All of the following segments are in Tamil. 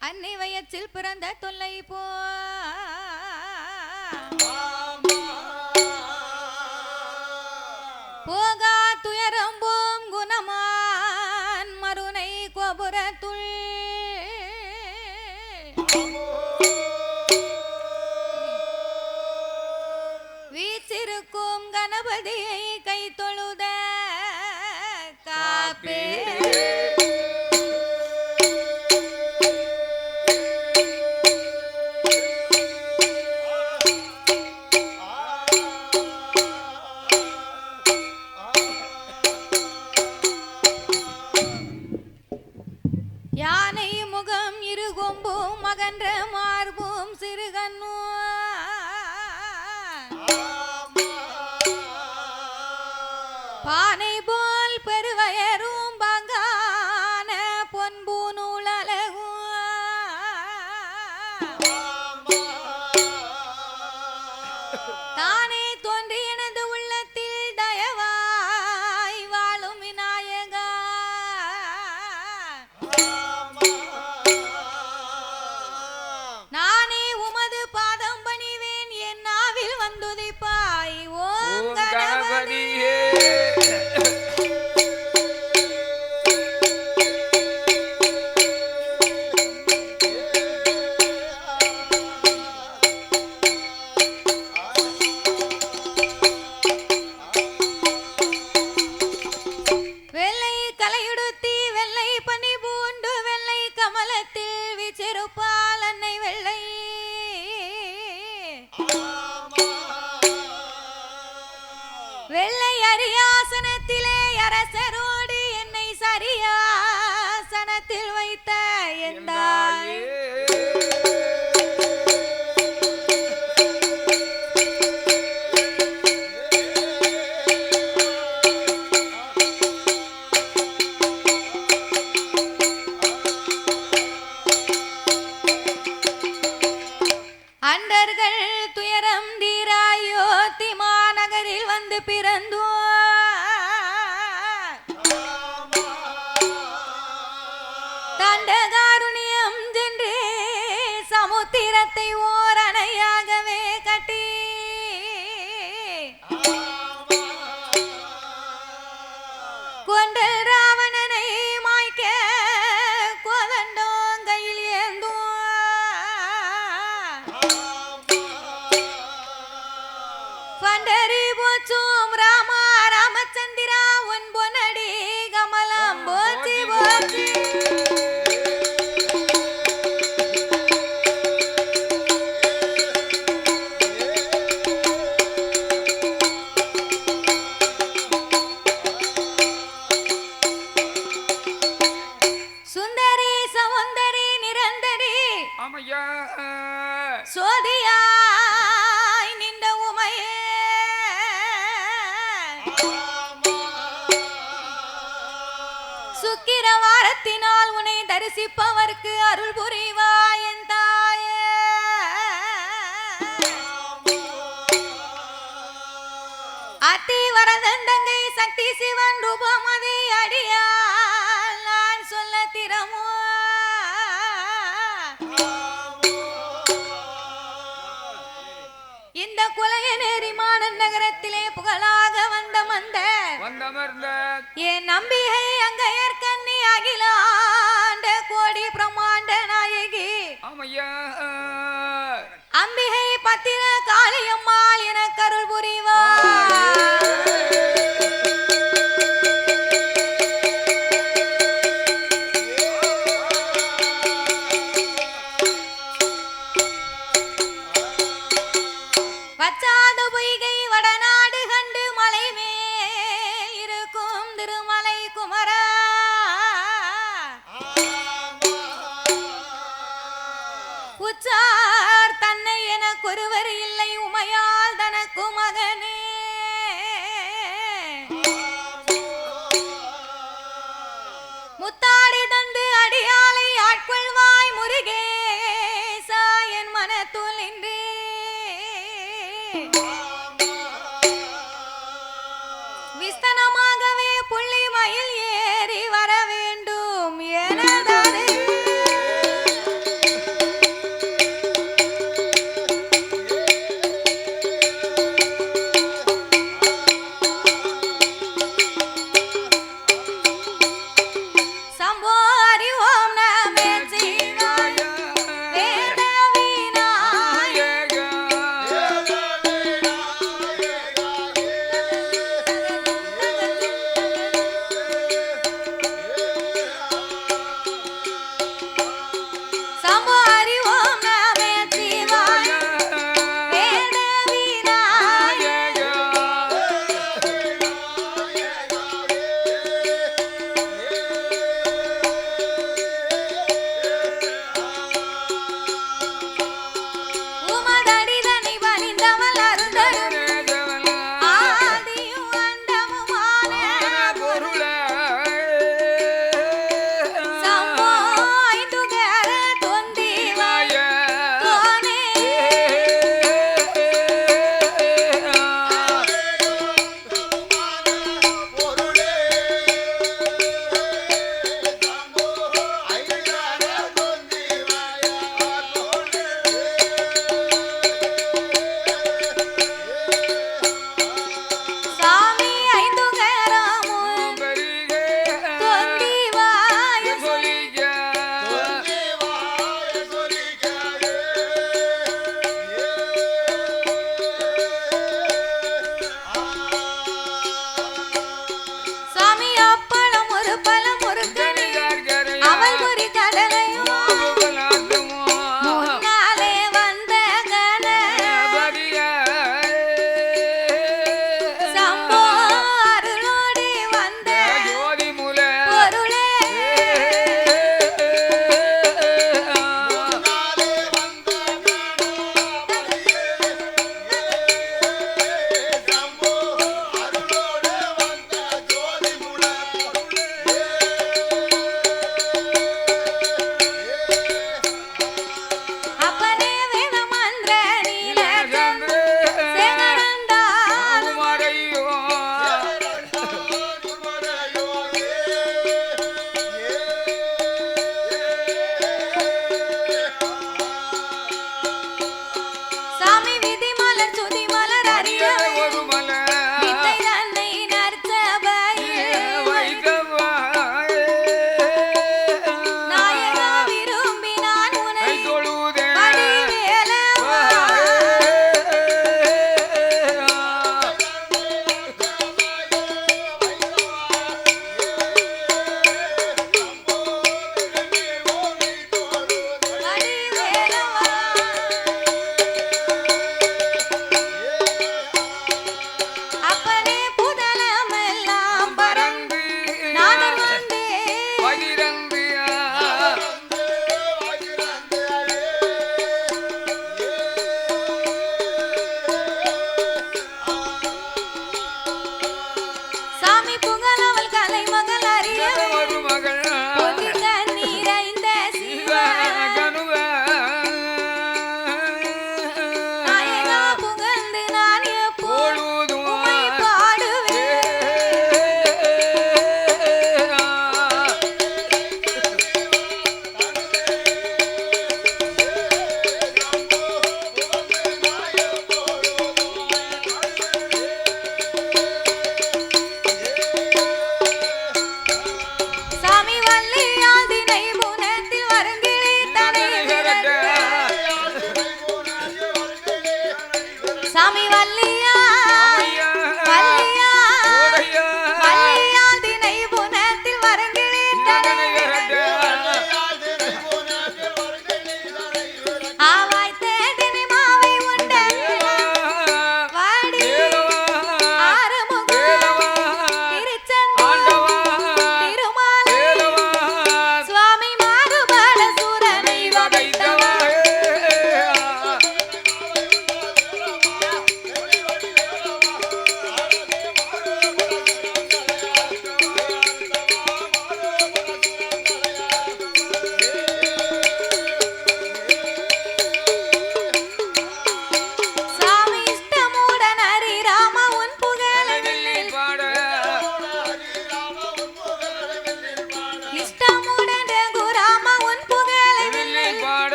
அன்னை வயற்றில் பிறந்த தொல்லை போ போகா துயரம்போம் குணமான் மருனை கோபுரத்துள் வீச்சிருக்கும் கணபதியை கை தொழுத காப்பே யானை முகம் இருகொம்பும் மகன்ற மார்பும் சிறுகண்ணு பானை போல் பெருவயரும் பங்கான பொன்பூநூல் அழகும் தானே தோன்றி எனது உள்ளத்தில் தயவாய் வாழும் விநாயகா நானே உமது பாதம் பணிவேன் என் நாவில் வந்துதிப்பாய் ஓம் கணபதியே வெள்ளை கலையுடுத்தி வெள்ளை பனி பூண்டு வெள்ளை கமலத்தில் விச்சிருப்பால் அன்னை வெள்ளை வெள்ளை அரியாசனத்திலே அரசரோடு என்னை சரியாசனத்தில் வைத்த எந்தாய் அண்டர்கள் துயரம் தீராயோ திமாநகரில் வந்து பிறந்தோ தண்டகாருண்யம் சென்று சமுத்திரத்தை ஓர் அணையாகவே கட்டி கொண்டல் ராவணனை மாய்க்க கோதண்டோம் கையில் ஏந்தும் பண்டரி போச்சும் ராமா ராமச்சந்திரா உன் பொன்னடி கமலம் போச்சி போச்சி சுந்தரி சௌந்தரி நிரந்தரி சோதியாய் நின்ற உமையே சுக்கிரவாரத்தினால் உன்னை தரிசிப்பவர்க்கு அருள் புரிவாய் என் தாயே அத்தி வரதந்தங்கை சக்தி சிவன் ரூபமதி அடியால் நான் சொல்ல திறமோ இந்த குலைய நெறிமான நகரத்திலே புகழாக வந்தமர்ந்த என் நம்பிகை அங்கையர் கண்ணி அகிலாண்ட கோடி பிரமாண்ட நாயகி அம்பிகை பத்திர காளியம்மாள் என கருள் புரிவார் வச்சாத பொய்கை வடநாடு கண்டு மலை மேல் இருக்கும் திருமலை குமரா உச்சார் தன்னை எனக்கொருவர் இல்லை உமையால் தனக்கு மகனே முத்தாடி தந்து அடியாலை ஆட்கொள்வாய் முருகேசா என் மனத்துள் இன்று விஸ்தனமாகவே புள்ளி மயில் ஏறி வர வேண்டும் எனதானே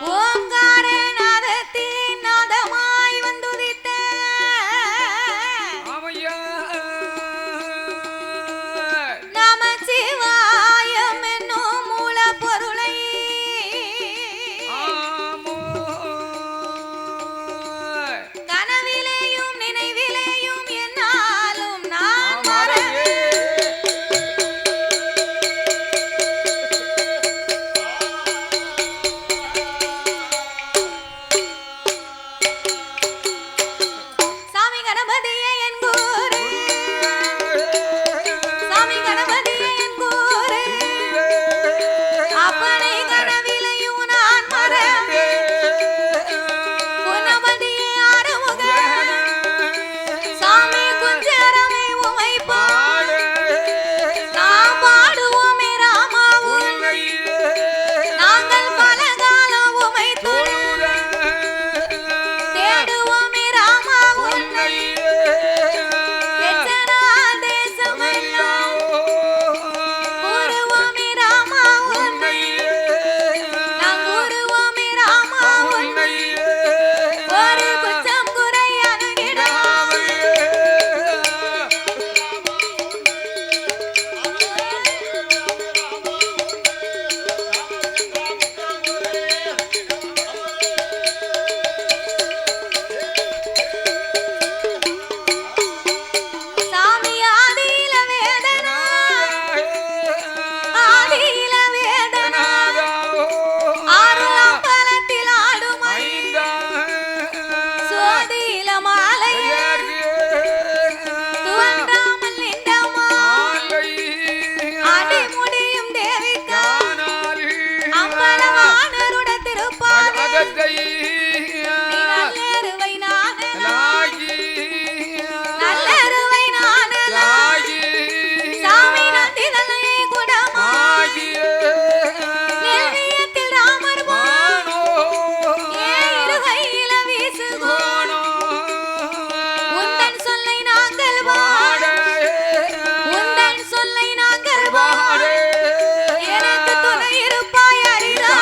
ஓங்கார நாதத்தின் நாதமாய் வந்துதித்த நமச்சிவாயம் என்னும் மூல பொருளை கனவிலேயும் நினைவிலேயும் என்னாலும் நான் சாமி கணபதியே என் குரு சாமி கணபதியே என் குரு அப்பனை கனவிலையும் நான் மறவே குணபதியே ஆறுமுக சாமி குஞ்சரமே உமை பாடு நாம் பாடுவோமே ராமா உன்னை நாங்கள் பல காலம் உமை தேடுவோமே ராமா உன்னை எத்தனா தேசமெல்லாம் கூறுவோமே ராமா உன்னை நாம் கூறுவோமே ராமா உன்னை ஒரு குற்றம் குறை அணுகிடாமல் சாமி ஆதியில வேதனா ஆதியில வேதனா ஆறுலாம் பலத்தில் ஆடுமை சோதியில மாலை துவண்டாமல் நின்றமா அடி முடியும் தேவிக்கா அம்பலவானருட திருப்பாத நல்லருவை நல்லருவை சாமி நந்திதனையே குடமா நெல்வியத்தில் ராமர் இருகையில வீசுகோ உந்தன் சொல்லை நாங்கள் பாட உந்தன் சொல்லை நாங்கள் பாட எனக்கு துணை இருப்பாய் அரிதா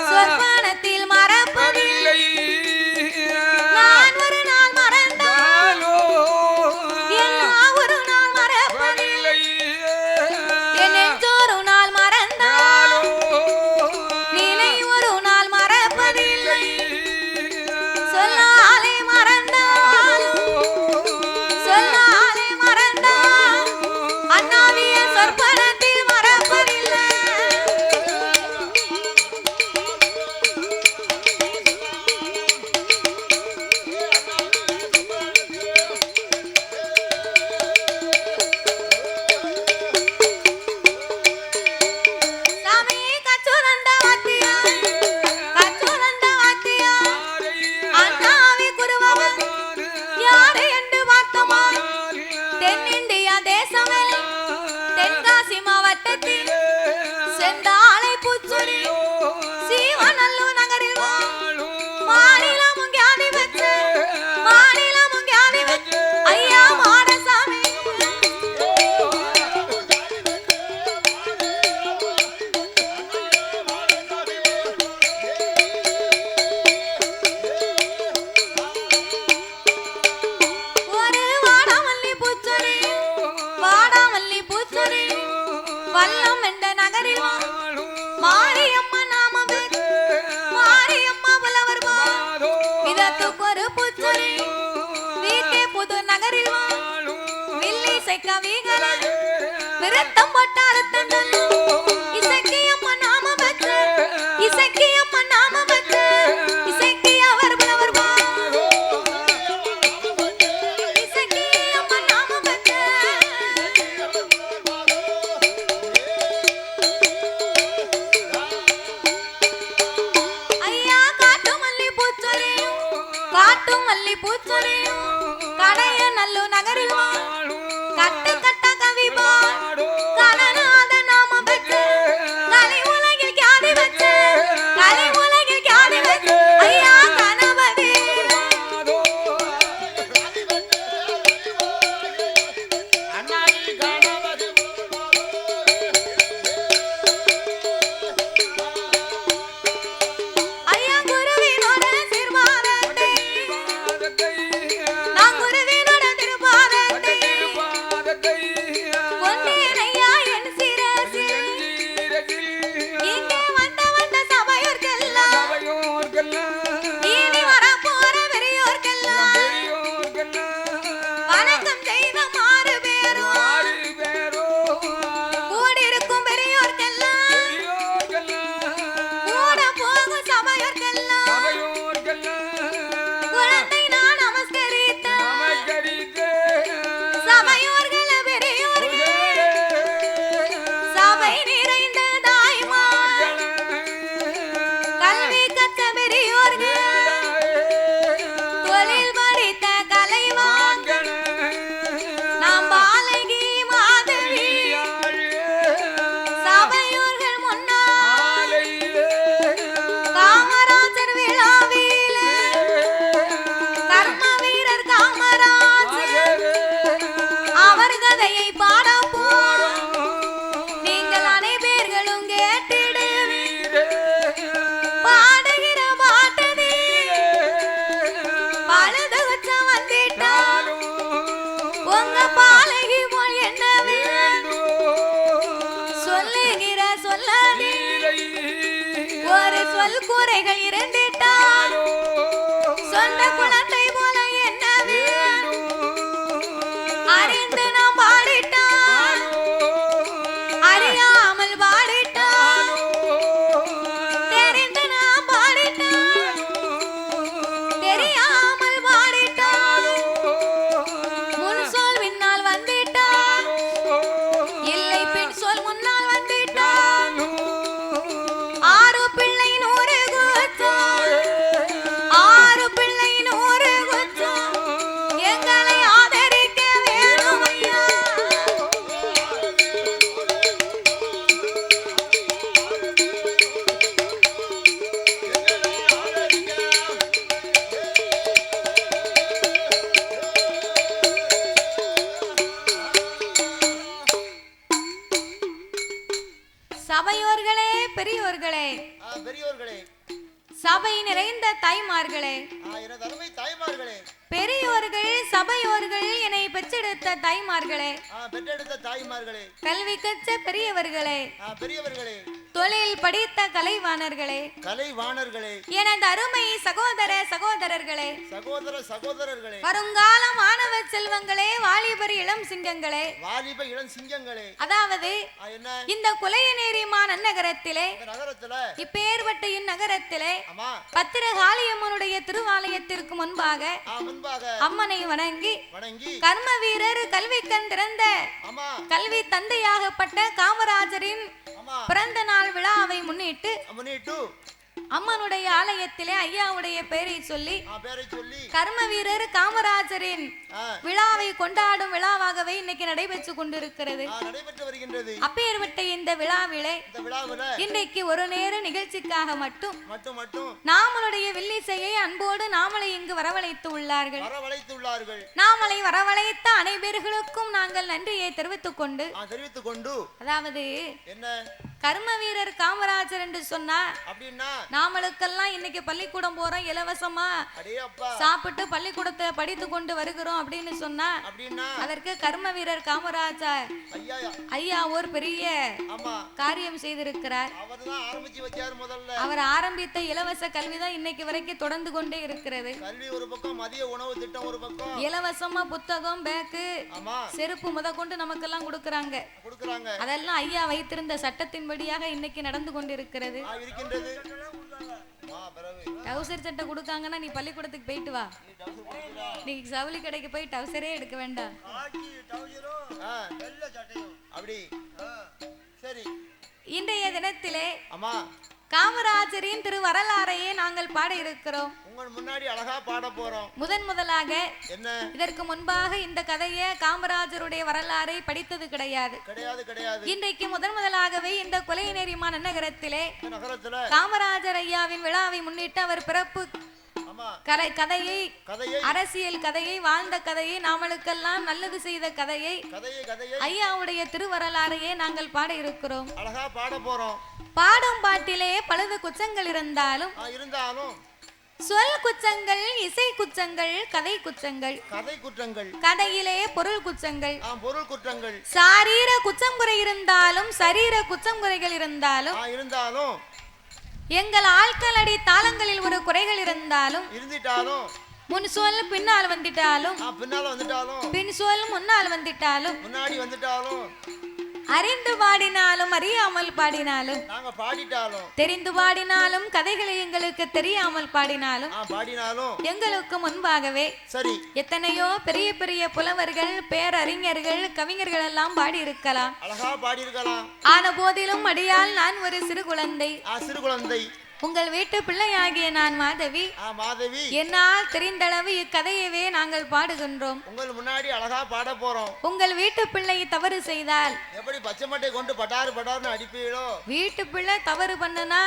சொற்பனத்தில் மறப்பதில்லை நான் ஒரு நாள் மறந்தாலோ என்ன ஒரு நாள் மறப்பதில்லை என் நெஞ்சோரு நாள் மறந்தாலோ நினை ஒரு நாள் மறப்பதில்லை சொல்லாலே மறந்தால் சொல்லாலே மறந்தால் அண்ணாவிய சொற்பனத்தில் மறப்பதில்லை சாமி கச்சுரந்த வாத்தியா கச்சுரந்த வாத்தியா அண்ணாவி குருவவன் யாரு என்று பார்த்தோமா தென்னிந்தியா தேசமே தென்காசி மாவட்டத்தில் செந்தாலை பூச்சுரி சீவநல்லூர் நகரில் மாநிலமும் ஞானி வச்சு மாநிலமும் ஞானி வச்சு ஐயா மாடசாமி ஒரு வாடாமல்லி பூச்சுரி வல்லம் என்ற நகரில் மாரியம்மா நாம மாரியம்மா புலவர் இதத்துக்கு ஒரு பூச்சுரி வீட்டே புது நகரில் வில்லி கவிகள விரத்தம் போட்ட அறுத்தங்கள் இசைக்கு அம்மா நாம பற்று இசைக்கு அம்மா நாம பற்று இசைக்கு அவர் புலவர் இசைக்கு அம்மா நாம பற்று ஐயா காட்டு மல்லி பூச்சுரி கடைய நல்லு நகரில் கட்டு கட்ட கவிபா கணநாத நாம பெற்று கலை உலகில் கியாதி வச்சு கலை உலகில் கியாதி வச்சு ஐயா கணபதி ஐயா குருவினோட சிறுபாதத்தை நான் குருவினோட திருபாதத்தை கொண்டேன் ஐயா என் சிரசில் இங்கே வந்த சபையோர்க்கெல்லாம் இனி வரப்போற பெரியோர்க்கெல்லாம் வணக்கம் செய்த மாறு பேரும் கூடியிருக்கும் பெரியோர்க்கெல்லாம் கூட போகும் சபையோர்க்கெல்லாம் குழந்தை நான் நமஸ்கரித்த சபையோர்கள பெரியோர்கள் சபை நிறைந்த தாய்மார் கல்வி கற்ற பெரியோர்கள் தொழில் படித்த கலைவான்கள் நாம் பாலகி மாதவி சபையோர்கள் முன்னால் காமராஜர் விழாவில் கர்ம வீரர் காமராஜர் அவர் கதையை பாடப்போ நீங்கள் அனைவர்களும் கேட்டிடுவீர் பாடுகிற பாட்டு பழுது வச்ச வந்துட்டால் உங்க பாலகி போல் என்ன சொல்லுகிற சொல்லி ஒரு சொல் கூரைகள் இருந்துட்டால் சொந்த குழந்தை போல என்ன அறிந்து நாம் பாடிட்டால் அறியாமல் பாடிட்டால் தெரிந்து நாம் பாடிட்டால் தெரியாமல் பாடிட்டால் முன் சொல் பின்னால் வந்துட்டால் இல்லை பின் சொல் முன்னால் வந்துட்டால் ஆறு பிள்ளை 100 கூத்து ஆறு பிள்ளை 100 பெரியோர்களே, பெரியோர்களே, சபை நிறைந்த தாய்மார்களே, எனது அருமை தாய்மார்களே, பெரியோர்கள் சபையோர்கள், என்னை பெற்றெடுத்த தாய்மார்களே, பெற்றெடுத்த தாய்மார்களே, கல்வி கற்ற பெரியவர்களே, பெரியவர்களே, தொழில் படித்த கலைவாணர்களே, கலைவாணர்களே, எனது அருமை சகோதர சகோதரர்களே, சகோதர சகோதரர்களே, வருங்கால மாணவ செல்வங்களே, வாலிபர் இளம் சிங்கங்களே, வாலிப இளம் சிங்கங்களே, அதாவது இந்த குலையநேரி நகரத்திலே, இப்பேர்பட்ட இந்நகரத்திலே பத்திரகாளியம்மனுடைய திருவாலயத்திற்கு முன்பாக அம்மனை வணங்கி கர்ம வீரர் கல்வி கண் திறந்த கல்வி தந்தையாகப்பட்ட காமராஜரின் பிறந்த நாள் விழாவை முன்னிட்டு அம்மனுடைய ஆலயத்திலே ஐயாவுடைய பெயரை சொல்லி கர்ம வீரர் காமராஜரின் விழாவை கொண்டாடும் விழாவாகவே இன்னைக்கு நடைபெற்று கொண்டிருக்கிறது. அப்பேற்பட்ட இந்த விழாவிலே இன்றைக்கு ஒரு நேர நிகழ்ச்சிக்காக மட்டும் நாமளுடைய வில்லிசையை அன்போடு நாமளை இங்கு வரவழைத்து உள்ளார்கள். நாமளை வரவழைத்த அனைவர்களுக்கும் நாங்கள் நன்றியை தெரிவித்துக் கொண்டு அதாவது கர்ம வீரர் காமராஜர் என்று சொன்னா நாமளுக்கெல்லாம் இன்னைக்கு பள்ளிக்கூடம் போறோம், இலவசமா சாப்பிட்டு பள்ளிக்கூடத்தை படித்து கொண்டு வருகிறோம் அப்படின்னு சொன்னா அதற்கு கர்ம வீரர் காமராஜர் ஐயா ஒரு பெரிய காரியம் செய்திருக்கிறார். அவர் ஆரம்பித்த இலவச கல்விதான் இன்னைக்கு வரைக்கும் தொடர்ந்து கொண்டே இருக்கிறது. இலவசமா புத்தகம், பேக்கு, செருப்பு முதற்கொண்டு நமக்கெல்லாம் கொடுக்கறாங்க. அதெல்லாம் ஐயா வைத்திருந்த சட்டத்தின்படியாக இன்னைக்கு நடந்து கொண்டிருக்கிறது. டவுசர் சட்டை கொடுக்காங்கன்னா நீ பள்ளிக்கூடத்துக்கு போயிட்டு வா, நீ சவுளி கடைக்கு போய் டவுசரே எடுக்க வேண்டாம். இன்றைய தினத்திலே காமராஜரின் திரு வரலாறையே நாங்கள் பாட இருக்கிறோம். உங்கள் முன்னாடி அழகா பாட போறோம். முதலாக இதற்கு முன்பாக இந்த கதையை காமராஜருடைய வரலாறை படித்தது கிடையாது. இன்றைக்கு முதலாகவே இந்த கொலைநேரி நகரத்திலே காமராஜர் ஐயாவின் விழாவை முன்னிட்டு அவர் பிறப்பு கதையை, அரசியல் கதையை, வாழ்ந்த கதையை, நாமளுக்கெல்லாம் நல்லது செய்த கதையை, ஐயாவுடைய திருவரலாறையே நாங்கள் பாட இருக்கிறோம். அழகா பாட போறோம். பாடும் பாட்டிலே பலது குச்சங்கள் இருந்தாலும் சொல் குச்சங்கள், இசை குச்சங்கள், கதை குச்சங்கள், கதையிலே பொருள் குச்சங்கள், சாரீர குச்சம் குறை இருந்தாலும் சரீர குச்சம் குறைகள் இருந்தாலும் எங்கள் ஆட்களடி தாளங்களில் ஒரு குறைகள் இருந்தாலும் முன் சொல் பின்னால் வந்துட்டாலும் பின் சொல் முன்னால் வந்துட்டாலும் அறிந்து பாடினாலும் அறியாமல் பாடினாலும் தெரிந்து பாடினாலும் கதைகளை எங்களுக்கு தெரியாமல் பாடினாலும் எங்களுக்கு முன்பாகவே எத்தனையோ பெரிய பெரிய புலவர்கள், பேரறிஞர்கள், கவிஞர்கள் எல்லாம் பாடி இருக்கலாம். ஆன போதிலும் அடியால் நான் ஒரு சிறு குழந்தை. உங்கள் வீட்டு பிள்ளையாகிய நான் மாதவி. என்னால் தெரிந்தளவு இக்கதையவே நாங்கள் பாடுகின்றோம். உங்கள் முன்னாடி அழகா பாட போறோம். உங்கள் வீட்டு பிள்ளை தவறு செய்தால் எப்படி பச்சை மட்டையை கொண்டு பட்டாரு பட்டாருன்னு அடிப்பீங்களோ? வீட்டு பிள்ளை தவறு பண்ணுனா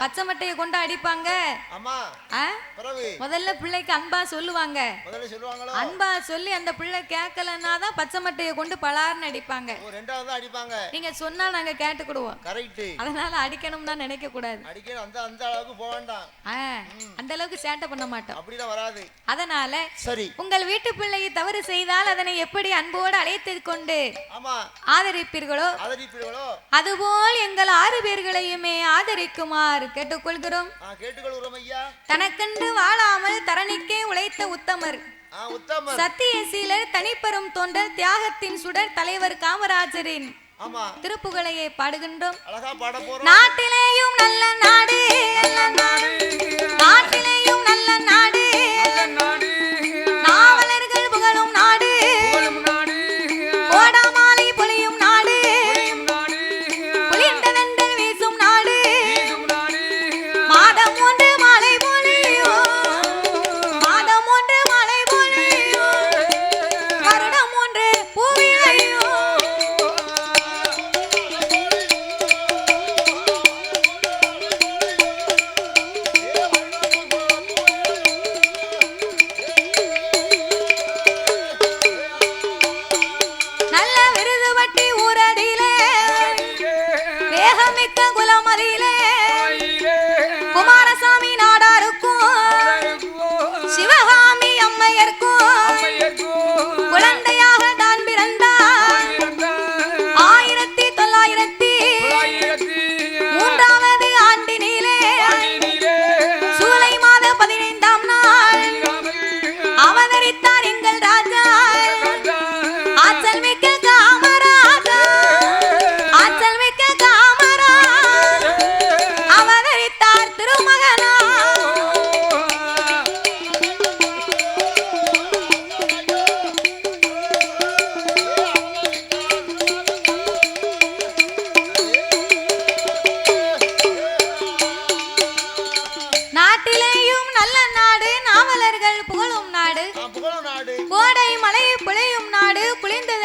பச்சை மட்டையை கொண்டு அடிப்பாங்க. முதல்ல பிள்ளைக்கு அன்பா சொல்லுவாங்க. அன்பா சொல்லி அந்த பிள்ளை கேட்கலன்னா தான் பச்சை மட்டையை கொண்டு பலார்னு அடிப்பாங்க. நீங்க சொன்னா நாங்க கேட்டுக்கிடுவோம். அதனால அடிக்கணும்னா நினைக்க கூடாது. அந்த அளவுக்கு போக வேண்டாம். அந்த அளவுக்கு சேட்டை பண்ண மாட்டோம். அப்படிதான் வராது. அதனால சரி, உங்கள் வீட்டு பிள்ளையை தவறு செய்தால் அதனை எப்படி அன்போடு அழைத்து கொண்டு ஆதரிப்பீர்களோ அதுபோல் எங்கள் 6 பேர்களையுமே ஆதரிக்குமாறு கேட்டுக்கொள்கிறோம். தனக்கென்று வாழாமல் தரணிக்கே உழைத்த உத்தமர், சத்தியசீலர், தனிப்பெரும் தொண்டர், தியாகத்தின் சுடர் தலைவர் காமராஜரின் திருப்புகழையை பாடுகின்றோம். நாட்டிலேயும் நல்ல நாடு, நாட்டிலேயும் நல்ல நாடு, நாவலர்கள் புகழும் நாடு, கோடாமாலை பொழியும் நாடு, புலிண்டதென்றல் வீசும் நாடு, மாதம் ஒன்று மாலை பொழியோ, மாதம் ஒன்று மாலை பொழியோ, வருடம் ஒன்று பூவிளையோ.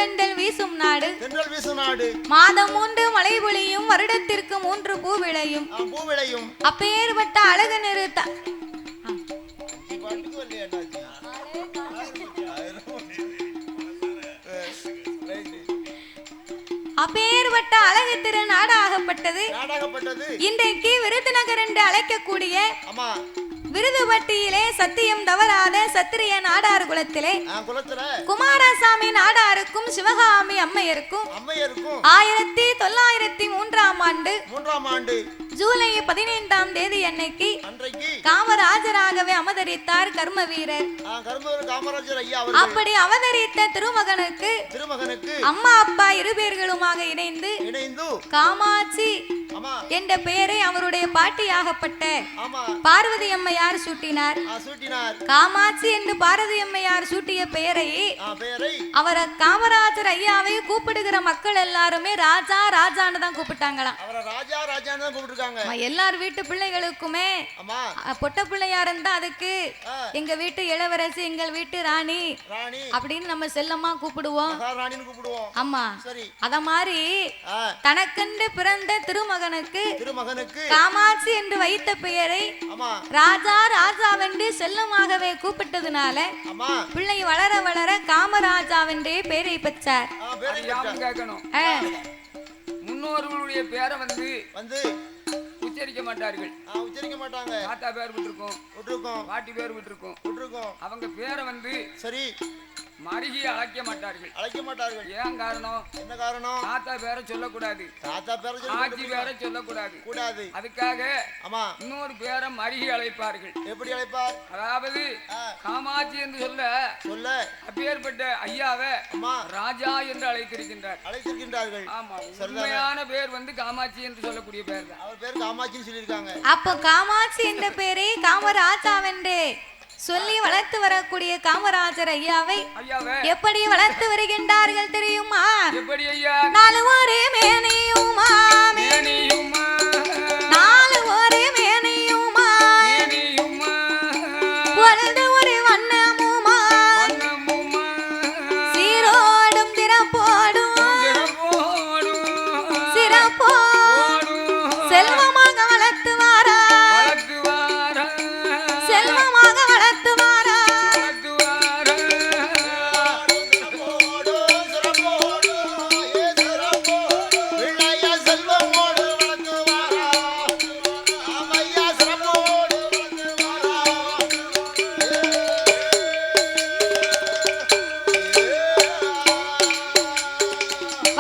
தென்றல் வீசும் நாடு தென்றல் வீசும் நாடு மாதம் 3 மழை பொழியும் வருடத்திற்கு 3 பூ விளையும் அப்பேற்பட்ட அழகு நிறுத்த அப்பேற்பட்ட அழகு திரு நாடாகப்பட்டது இன்றைக்கு விருதுநகர் என்று அழைக்கக்கூடிய விருதுபட்டியிலே சத்தியம் தவறாத சத்திரிய நாடார் குலத்திலே குமாரசாமி நாடாருக்கும் சிவகாமி அம்மையருக்கும் 1903ஆம் ஆண்டு ஜூலை 15ஆம் தேதி அன்னைக்கு காமராஜராகவே அவதரித்தார் கர்ம வீரர். அப்படி அவதரித்த திருமகனுக்கு அம்மா அப்பா இருபேர்களுமாக இணைந்து காமாட்சி என்ற பெயரை அவருடைய பாட்டியாகப்பட்ட பார்வதி அம்மையார் சூட்டினார். காமாட்சி என்று பார்வதி அம்மையார் சூட்டிய பெயரை அவரை காமராஜர் ஐயாவை கூப்பிடுகிற மக்கள் எல்லாருமே ராஜா ராஜான்னு தான் கூப்பிட்டாங்களாம். எல்லார் வீட்டு பிள்ளைகளுக்குமே பொட்ட பிள்ளையா இருந்தா அதுக்கு எங்க வீட்டு இளவரசி எங்கள் வீட்டு ராணி அப்படின்னு நம்ம செல்லமா கூப்பிடுவோம். ஆமா, அத மாதிரி தனக்கென்று பிறந்த திருமகனுக்கு காமாட்சி என்று வைத்த பெயரை ராஜா ராஜாவென்று செல்லமாகவே கூப்பிட்டதுனால பிள்ளை வளர வளர காமராஜாவென்றே பெயரை பெற்றார். முன்னோர்களுடைய பேரை வந்து உச்சரிக்க மாட்டார்கள். தாத்தா பேர் விட்டுருக்கோம், பாட்டி பேர் விட்டுருக்கோம். அவங்க பேரை வந்து சரி மருகி அழைக்க மாட்டார்கள். ஏன் காரணம்? என்ன காரணம்? தாத்தா பேரை சொல்லக்கூடாது, ஆட்சி பேரை சொல்லக்கூடாது. அதுக்காக இன்னொரு பேரை மருகி அழைப்பார்கள். எப்படி அழைப்பார்? அதாவது காமாட்சி என்று சொல்ல அப்பேற்பட்ட ஐயாவை ராஜா என்று அழைத்திருக்கின்றார்கள். ஆமா, உண்மையான பேர் வந்து காமாட்சி என்று சொல்லக்கூடிய பேர் தான். அவர் பேர் காமாட்சின்னு சொல்லியிருக்காங்க. அப்போ காமாட்சி என்ற பேரை காமராஜாவென்றே சொல்லி வளர்த்து வரக்கூடிய காமராஜர் ஐயாவை எப்படி வளர்த்து வருகின்றார்கள் தெரியுமா? எப்படி ஐயா? நாலு ஒரே மேனியுமா, நாலு ஒரே மேனியுமா, வளர்ந்து ஒரு வண்ணமுமா, சீரோடும் திறப்போடும் செல்வமாக வளர்த்து வாரா, செல்வமாக வளர்த்து வாரா.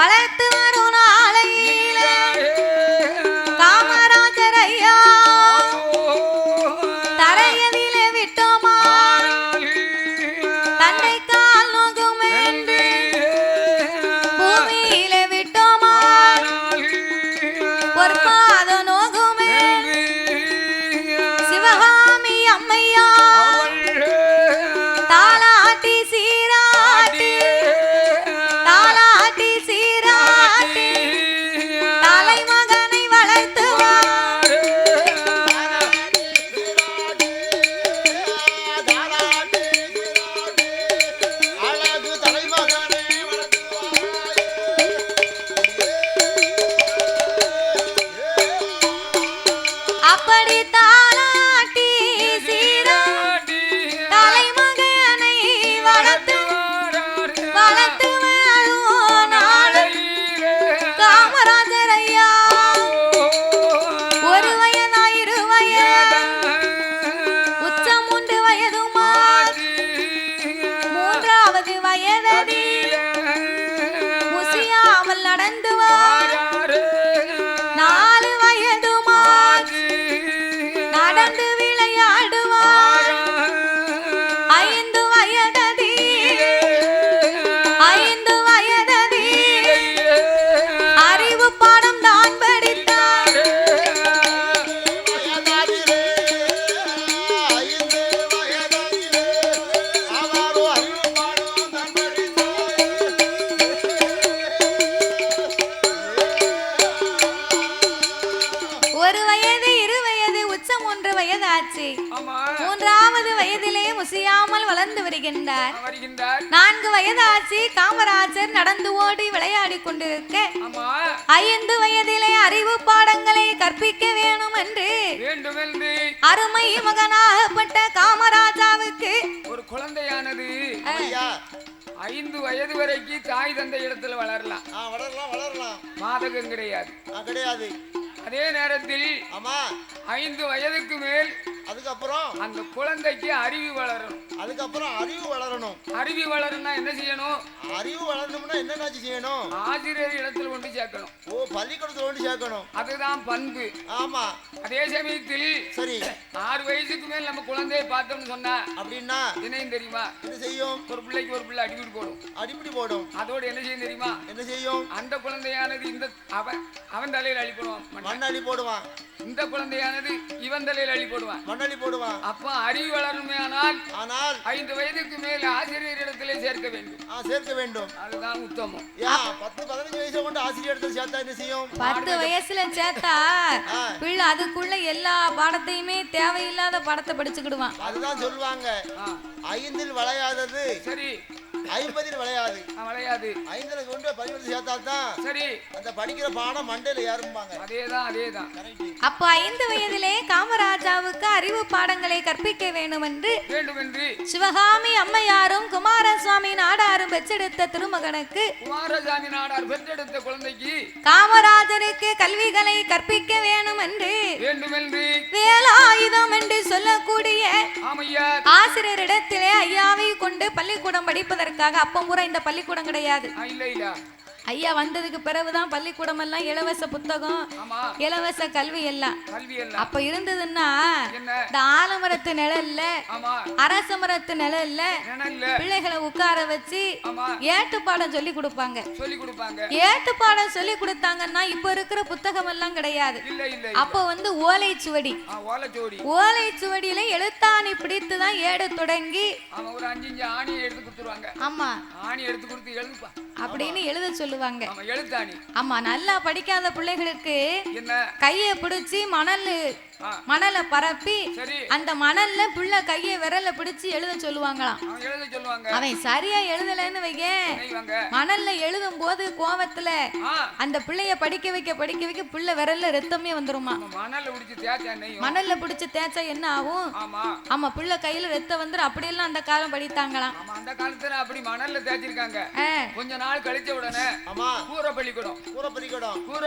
வளர்த்து வரும் நாளையிலே காமராஜர் ஐயா தரையதிலே விட்டோமா, தன்னை கால் நோகும் என்று பூமியிலே விட்டோமா, பொற்பாத நோகும் என்று சிவகாமி அம்மையா தாலாட்டி சீராட்டி தலைமகனை வளர்த்துவார். அப்படி தாலாட்டி சீராட்டி தலைமகனை வளர்த்து வரும் நாளை காமராஜர் ஐயா ஒரு வயதா இரு வயது உச்சம் 3 வயதுமா, 3வது வயதடி முசியாமல் நடந்துவார். 4 வயதுமா நடந்து விளையாடுவார். 5 வயதடி 5 வயதடி அறிவு பாடம் தான் படித்தார். ஒரு வயது இரு வயது உச்சம் 1 3 வயதாச்சு. ஆமா 3வது வயதிலே முசியாமல் வளர்ந்து வருகின்றார். 4 வயதாச்சு. காமராஜர் நடந்து ஓடி விளையாடி கொண்டிருக்க 5 வயதிலே அறிவு பாடங்களை கற்பிக்க வேணும் என்று அருமை மகனாகப்பட்ட காமராஜாவுக்கு ஒரு குழந்தையானது 5 வயது வரைக்கும் தாய் தந்தை இடத்துல வளரலாம். பாதகம் கிடையாது. அதே நேரத்தில் 5 வயதுக்கு மேல் அதுக்கப்புறம் அந்த குழந்தைக்கு அறிவு வளரணும். அறிவு வளரணும்னா என்ன செய்யணும்? அறிவு வளரணும்னா என்ன செய்யணும்? ஆசிரியர் இடத்துல கொண்டு சேர்க்கணும். பள்ளிக்கூடத்துல கொண்டு சேர்க்கணும். அதுதான் பண்பு. ஆமா. அதே சமயத்தில் சரி 6 வயசுக்கு மேல் நம்ம குழந்தையை பார்த்தோம்னு சொன்னா அப்படின்னா என்ன தெரியுமா? என்ன செய்யும்? ஒரு பிள்ளைக்கு ஒரு பிள்ளை அடிப்படி போடும். அதோட என்ன செய்யும் தெரியுமா? என்ன செய்யும்? அந்த குழந்தையானது இந்த அவன் தலையில அள்ளி போடுவான், மண்ணள்ளி போடுவான். இந்த குழந்தையானது இவன் தலையில அள்ளி போடுவான், மண்ணள்ளி போடுவான். அப்ப அறிவு வளருமே. ஆனால் 5 வயதுக்கு மேல் ஆசிரியர் இடத்திலே சேர்க்க வேண்டும். அதுதான் உத்தமம். 10-15 வயசு கொண்டு ஆசிரியர் இடத்துல சேர்த்தா என்ன செய்யும்? 10 வயசுல சேர்த்தா பிள்ளை அதுக்குள்ள எல்லா பாடத்தையுமே தேவையில்லாத பாடத்தை படிச்சுக்கிடுவான். அதுதான் சொல்லுவாங்க 5ல் விளையாதது சரி 50ல் விளையாது. 5ல கொண்டு 10 சேர்த்தாதான் சரி அந்த படிக்கிற பாடம் மண்டையில ஏறும்பாங்க. அதேதான். அப்ப 5 வயதிலே காமராஜாவுக்கு அறிவு பாடங்களை கற்பிக்க வேண்டும் என்று சிவகாமி அம்மையாரும் குமாரசுவாமி நாடாரும் பெற்றெடுத்த திருமகனுக்கு குழந்தைக்கு காமராஜருக்கு கல்விகளை கற்பிக்க வேண்டும் என்று வேலாயுதம் என்று சொல்லக்கூடிய ஆசிரியரிடத்திலே ஐயாவை கொண்டு பள்ளிக்கூடம் படிப்பதற்காக அப்ப முறை இந்த பள்ளிக்கூடம் கிடையாது. ஐயா வந்ததுக்கு பிறகுதான் பள்ளிக்கூடம் எல்லாம் இலவச புத்தகம், இலவச கல்வி எல்லாம். அப்ப இருந்ததுன்னா இந்த ஆலமரத்து நிழல்ல அரச மரத்து நிழல்ல பிள்ளைகளை உட்கார வச்சு ஏட்டுப்பாடம் சொல்லி கொடுப்பாங்க. ஏட்டுப்பாடம் சொல்லி கொடுத்தாங்கன்னா இப்ப இருக்கிற புத்தகம் எல்லாம் கிடையாது. அப்ப வந்து ஓலைச்சுவடி, ஓலைச்சுவடியில எழுத்தாணி பிடித்துதான் ஏடு தொடங்கி ஆமா அப்படின்னு எழுத சொல்லுவாங்க. ஆமா நல்லா படிக்காத பிள்ளைகளுக்கு கையை பிடிச்சி மணலை பரப்பி அந்த மணல்ல புள்ள கையை விரல பிடிச்சு எழுத சொல்லுவாங்களாம். அவன் சரியா எழுதலன்னு வைக்க மணல்ல எழுதும் போது கோவத்துல அந்த பிள்ளைய படிக்க வைக்க பிள்ளை விரல்ல ரத்தமே வந்துருமா. மணல்ல பிடிச்சு தேய்ச்சா என்ன ஆகும்? ஆமா பிள்ளை கையில ரத்தம் வந்துரும். அப்படியெல்லாம் அந்த காலம் படித்தாங்களாம். அந்த காலத்துல அப்படி மணல்ல தேய்ச்சிருக்காங்க. கொஞ்ச நாள் கழிச்ச உடனே கூரை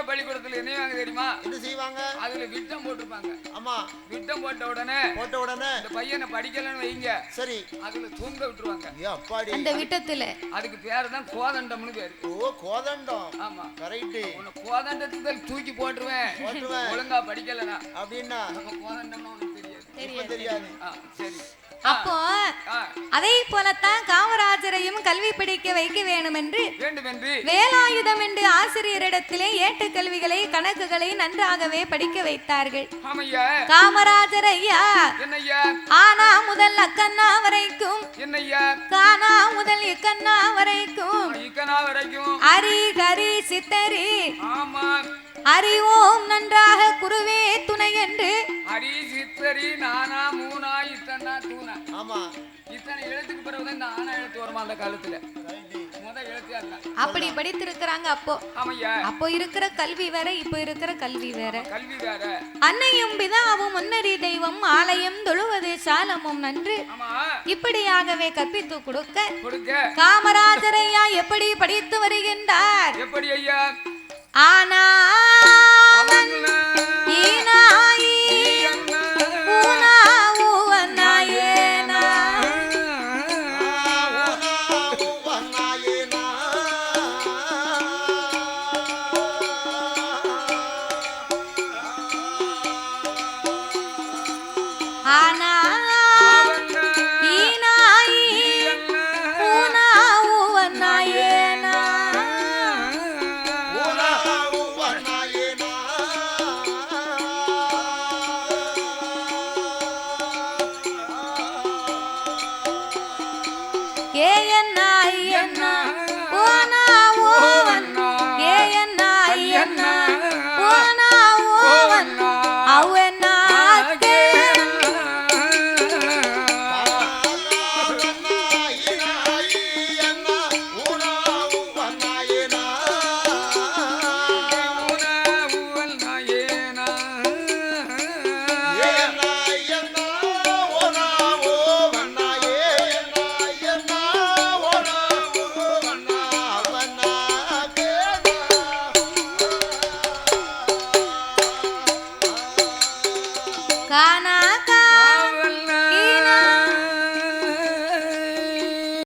பள்ளிக்கூடத்துல என்ன தெரியுமா? என்ன செய்வாங்க? அதுல விட்டம் போட்டுருப்பாங்க. ஆமா விட்டம் போட்ட உடனே இந்த பையனை படிக்கலன்னு வைங்க சரி அதுல தூங்க விட்டுருவாங்க. அந்த விட்டத்துல அதுக்கு பேரு தான் கோதண்டம்னு பேரு. கோதண்டம். ஆமா கரெக்ட். உன்னை கோதண்டத்துல தூக்கி போட்டுருவேன் ஒழுங்கா படிக்கலனா அப்படின்னா கோதண்டம்னு உனக்கு தெரியாது. சரி அப்போ அதை போலத்தான் காமராஜரையும் கல்வி படிக்க வைக்க வேண்டும் என்று வேலாயுதம் என்று ஆசிரியரிடத்திலே ஏட்டு கல்விகளை கணக்குகளை நன்றாகவே படிக்க வைத்தார்கள். காமராஜர் ஐயா ஆனா முதல் அக்கண்ணா வரைக்கும் கானா முதல் இக்கண்ணா வரைக்கும் அரி கரி சித்தரி அறிவோம் நன்றாக குருவே துணை என்று அரி சித்தரி நானா மூணா இத்தனா தூணா. ஆமா இத்தனை எழுத்துக்கு பிறகுதான் இந்த ஆனா எழுத்து வருமா அந்த காலத்துல. அப்படி படித்திருக்கிறாங்க. அப்போ இருக்கிற கல்வி வேற, இப்ப இருக்கிற கல்வி வேற. அன்னையும் பிதாவும் முன்னறி தெய்வம் ஆலயம் தொழுவது சாலமும் நன்று இப்படியாகவே கற்பித்து கொடுக்க காமராஜர் ஐயா எப்படி படித்து வருகின்றார்? எப்படி ஐயா? ஆனா